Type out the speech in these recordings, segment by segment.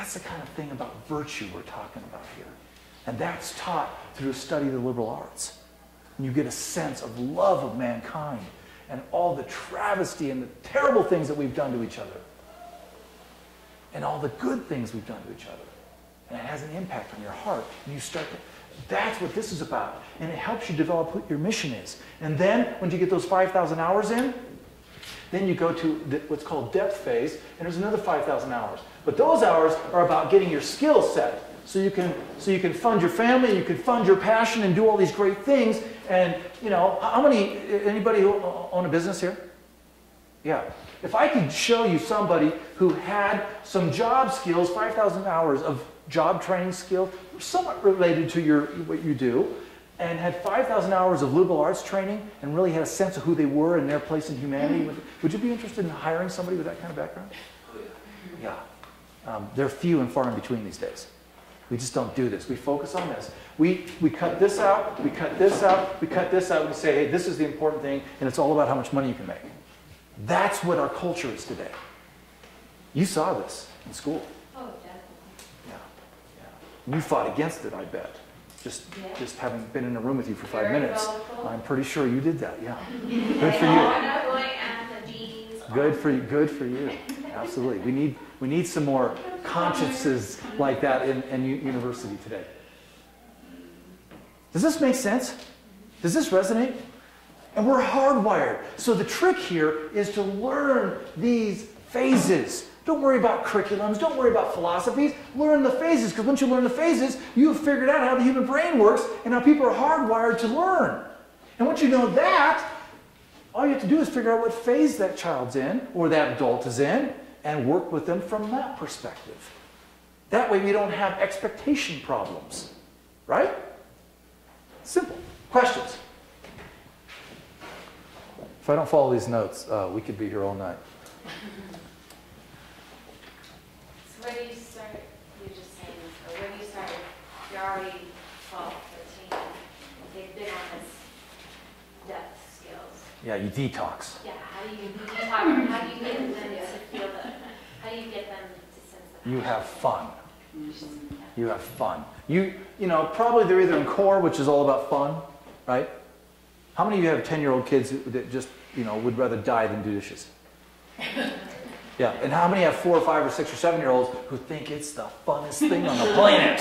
That's the kind of thing about virtue we're talking about here. And that's taught through a study of the liberal arts. And you get a sense of love of mankind and all the travesty and the terrible things that we've done to each other. And all the good things we've done to each other. And it has an impact on your heart. And you start to, that's what this is about. And it helps you develop what your mission is. And then, when you get those 5,000 hours in, then you go to what's called depth phase, and there's another 5,000 hours. But those hours are about getting your skill set. So you can fund your family, you can fund your passion and do all these great things. And, you know, anybody who own a business here? Yeah. If I could show you somebody who had some job skills, 5,000 hours of job training skills, somewhat related to what you do, and had 5,000 hours of liberal arts training and really had a sense of who they were and their place in humanity, would you be interested in hiring somebody with that kind of background? Yeah. They're few and far in between these days. We just don't do this. We focus on this. We cut this out, we cut this out, we cut this out, and we say, hey, this is the important thing, and it's all about how much money you can make. That's what our culture is today. You saw this in school. Oh, definitely. Yeah. Yeah. You fought against it, I bet. Just having been in a room with you for 5 minutes, I'm pretty sure you did that. Yeah. Good for you. Good for you. Good for you. Absolutely. We need some more consciences like that in university today. Does this make sense? Does this resonate? And we're hardwired. So the trick here is to learn these phases. Don't worry about curriculums. Don't worry about philosophies. Learn the phases, because once you learn the phases, you've figured out how the human brain works and how people are hardwired to learn. And once you know that, all you have to do is figure out what phase that child's in or that adult is in and work with them from that perspective. That way we don't have expectation problems. Right? Simple. Questions? If I don't follow these notes, we could be here all night. So when you start, you're just saying, so when you start, you're already 12, 13, they've been on this depth skills. Yeah, you detox. Yeah, how do you detox? How do you get them to feel that? How do you get them to sense that? You have fun. You have fun. You know, probably they're either in core, which is all about fun, right? How many of you have 10-year-old kids that just, you know, would rather die than do dishes? Yeah, and how many have 4 or 5 or 6 or 7-year-olds who think it's the funnest thing on the planet?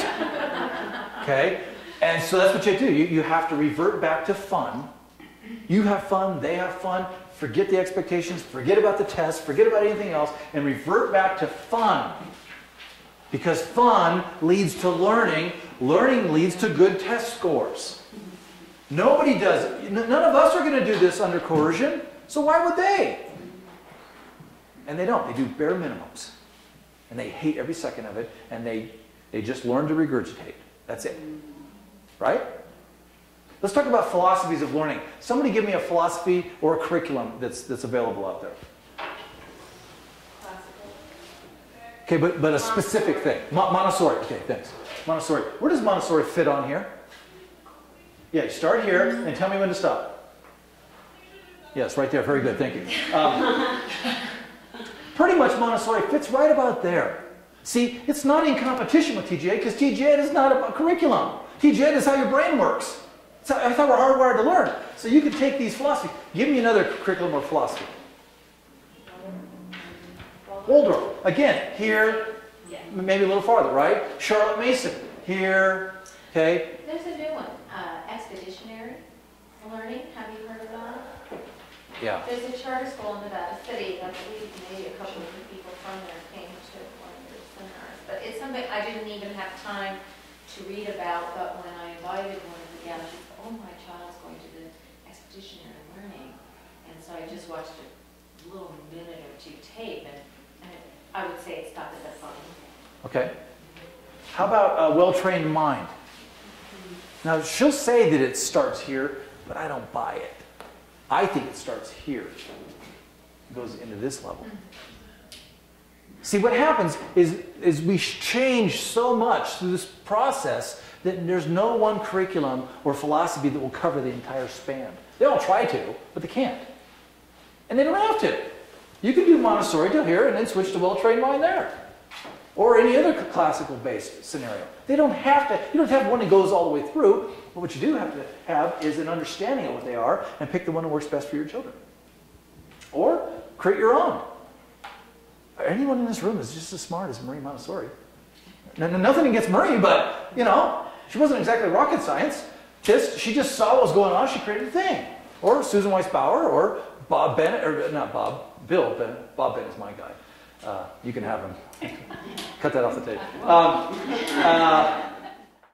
Okay? And so that's what you have to do. You have to revert back to fun. You have fun, they have fun. Forget the expectations, forget about the test, forget about anything else, and revert back to fun. Because fun leads to learning. Learning leads to good test scores. Nobody does it. None of us are going to do this under coercion, so why would they? And they don't. They do bare minimums. And they hate every second of it, and they just learn to regurgitate. That's it. Right? Let's talk about philosophies of learning. Somebody give me a philosophy or a curriculum that's available out there. Okay, but a specific thing. Montessori. Okay, thanks. Montessori. Where does Montessori fit on here? Yeah, you start here and tell me when to stop. Yes, right there. Very good. Thank you. Pretty much Montessori fits right about there. See, it's not in competition with TGA because TGA is not about curriculum. TGA is how your brain works. That's how we're hardwired to learn. So you can take these philosophies. Give me another curriculum or philosophy. Waldorf. Again, here, maybe a little farther, right? Charlotte Mason. Here, okay. There's a new one. Expeditionary learning. Have you heard of that? Yeah. There's a charter school in Nevada City. I believe maybe a couple of people from there came to one of your seminars. But it's something I didn't even have time to read about. But when I invited one of the gals, she said, "Oh, my child's going to the expeditionary learning," and so I just watched a little minute or two tape, and I would say it's not that fun. Okay. How about a well-trained mind? Now, she'll say that it starts here, but I don't buy it. I think it starts here. It goes into this level. See, what happens is we change so much through this process that there's no one curriculum or philosophy that will cover the entire span. They all try to, but they can't. And they don't have to. You can do Montessori till here and then switch to well-trained mind there. or any other classical-based scenario. They don't have to, you don't have one that goes all the way through, but what you do have to have is an understanding of what they are and pick the one that works best for your children. Or create your own. Anyone in this room is just as smart as Marie Montessori. Nothing against Marie, but, you know, she wasn't exactly rocket science. She just saw what was going on, she created a thing. Or Susan Weiss Bauer, or Bob Bennett, or not Bob, Bill Bennett. Bob Bennett's my guy. You can have him. Cut that off the tape.